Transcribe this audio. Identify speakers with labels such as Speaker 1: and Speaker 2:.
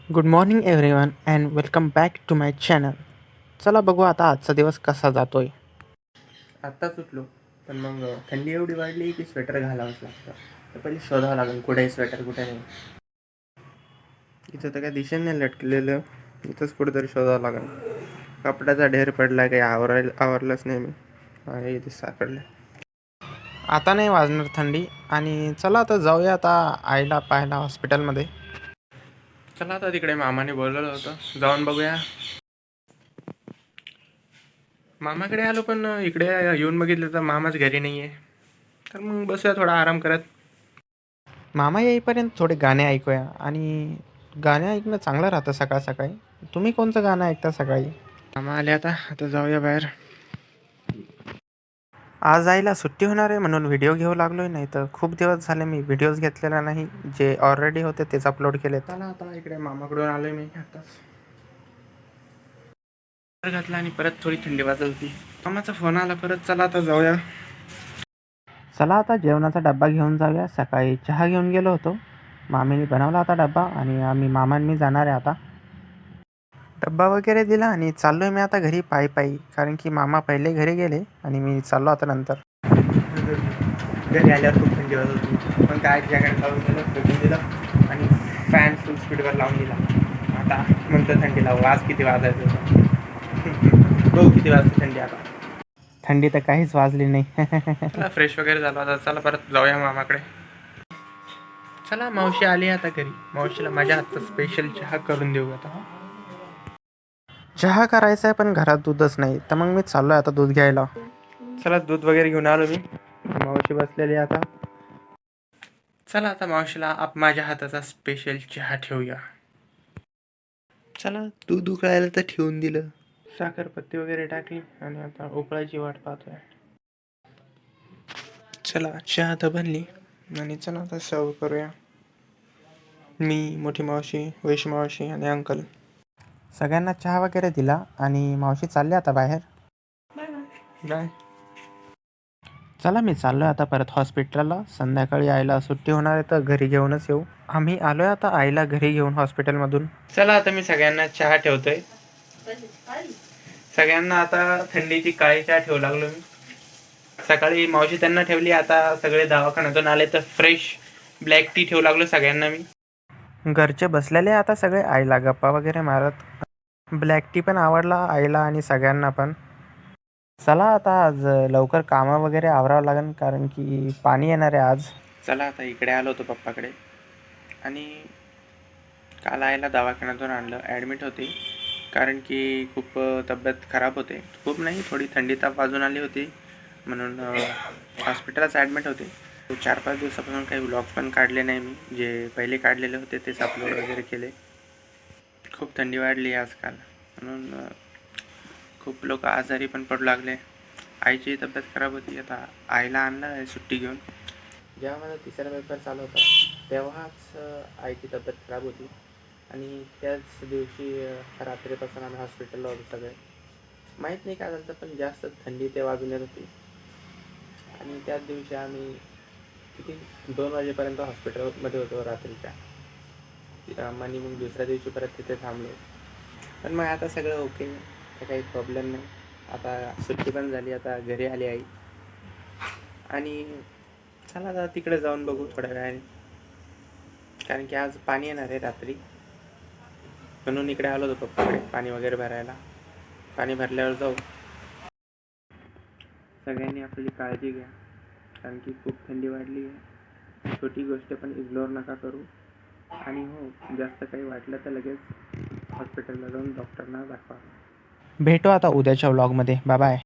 Speaker 1: Good morning everyone and welcome back to my channel. चला बघू आता आजचा दिवस कसा जातोय. आत्ताच उठलो, पण मग थंडी एवढी वाढली की स्वेटर घालावंच लागतं. तर पहिले शोधावं लागेल कुठे स्वेटर कुठे नाही. इथं तर काय दिशेने नाही लटकलेलं, इथंच कुठेतरी शोधावं लागेल. कपड्याचा ढेर पडला, काही आवरलंच नाही मी. आहे इथे सापडलं. आता नाही वाजणार थंडी. आणि चला आता जाऊया आता आईला पाहायला हॉस्पिटलमध्ये. चला आता तिकडे मामाने बोलवलं होतं, जाऊन बघूया. मामाकडे आलो, पण इकडे येऊन बघितलं तर मामाच घरी नाही आहे. तर मग बसूया थोडा आराम करत. मामा येईपर्यंत थोडे गाणे ऐकूया. आणि गाणे ऐकणं चांगलं राहतं सकाळ सकाळी. तुम्ही कोणतं गाणं ऐकता सकाळी? मामा आले आता जाऊया बाहेर. आज आईला सुट्टी होणार आहे म्हणून व्हिडिओ घेऊ लागलोय, नाही तर खूप दिवस झाले मी व्हिडिओज घेतलेला नाही. जे ऑलरेडी होते तेच अपलोड केले. चला आता इकडे मामाकडून आलोय मी आताच. घातला आणि परत थोडी थंडी वाजत होती. मामाचा फोन आला परत. चला आता जाऊया. चला आता जेवणाचा डब्बा घेऊन जाऊया. सकाळी चहा घेऊन गेलो होतो, मामीने बनवला होता डब्बा आणि आम्ही मामा आणि मी जाणार आहे आता. डब्बा वगैरे दिला आणि चाललोय मी आता घरी पायी, कारण की मामा पहिले घरी गेले आणि मी चाललो आता नंतर. घरी आल्यावर खूप थंडी वाजत होती, पण काय जॅकेट लावून दिलं, फेकून दिलं आणि फॅन फुल स्पीडवर लावून दिला. आता म्हणतो थंडीला वाज किती वाजायचं. बघू किती वाजते थंडी. आता थंडी तर काहीच वाजली नाही. चला फ्रेश वगैरे झालो आता. चला परत जाऊया मामाकडे. चला मावशी आली आता घरी. मावशीला माझ्या हातचा स्पेशल चहा करून देऊ आता. चहा करायचा आहे पण घरात दूधच नाही, तर मग मी चाललोय आता दूध घ्यायला. चला दूध वगैरे घेऊन आलो मी. मावशी बसलेली आता. चला आता मावशीला माझ्या हाताचा स्पेशल चहा ठेवूया. चला दूध उकळायला तर ठेवून दिलं, साखरपत्ती वगैरे टाकली आणि आता उकळायची वाट पाहतोय. चला चहा तर बनली आणि चला आता सर्व करूया. मी, मोठी मावशी, वैशी मावशी आणि अंकल सगळ्यांना चहा वगैरे दिला आणि मावशी चालली आता बाहेर. बाय. चला मी चाललोय आता परत हॉस्पिटलला. संध्याकाळी आईला सुट्टी होणार आहे तर घरी घेऊनच येऊ. आम्ही आलोय आता आईला घरी घेऊन हॉस्पिटलमधून. चला आता मी सगळ्यांना चहा ठेवतोय. सगळ्यांना आता थंडीची काळी चहा ठेवू लागलो मी. सकाळी मावशी त्यांना ठेवली, आता सगळे दवाखान्यातून आले तर फ्रेश ब्लॅक टी ठेवू लागलो सगळ्यांना मी. घरचे बसलेले आता सगळे आईला गप्पा वगैरे मारत. ब्लॅक टी पण आवडला आईला आणि सगळ्यांना पण. चला आता आज लवकर कामं वगैरे आवरावं लागेल, कारण की पाणी येणार आहे आज. चला आता इकडे आलो होतो पप्पाकडे. आणि काल आईला दवाखान्यातून आणलं, ॲडमिट होती, कारण की खूप तब्येत खराब होते. खूप नाही, थोडी थंडी ताप वाजून आली होती म्हणून हॉस्पिटलच ॲडमिट होते. 4-5 दिवसापासून काही व्लॉग्स पण काढले नाही मी. जे पहिले काढलेले होते तेच अपलोड वगैरे केले. खूप थंडी वाढली आजकाल म्हणून खूप लोक आजारी पण पडू लागले. आईची तब्येत खराब होती. आता आईला आणलं आहे सुट्टी घेऊन. जेव्हा माझा 3रा पेपर चालू होता तेव्हाच आईची तब्येत खराब होती आणि त्याच दिवशी रात्रीपासून आम्ही हॉस्पिटलला होतो सगळे. माहीत नाही काय झालं, पण जास्त थंडी ते वाजून येत होती आणि त्याच दिवशी आम्ही किती 2 वाजेपर्यंत हॉस्पिटलमध्ये होतो रात्रीच्या. आणि मग दुसऱ्या दिवशी परत तिथे थांबलो. पण मग आता सगळं ओके, तर काही प्रॉब्लेम नाही. आता सुट्टी पण झाली, आता घरी आली आई. आणि चला आता तिकडे जाऊन बघू थोड्या वेळाने, कारण की आज पाणी येणार आहे रात्री, म्हणून इकडे आलो होतो पप्पाकडे पाणी वगैरे भरायला. पाणी भरल्यावर जाऊ. सगळ्यांनी आपली काळजी घ्या, कारण की खूप थंडी वाढली आहे. छोटी गोष्ट पण इग्नोर नका करू. आणि हो, जास्त काही वाटलं तर लगेच हॉस्पिटलला जाऊन डॉक्टरना दाखवा. भेटू आता उद्याच्या व्लॉगमध्ये. Bye bye.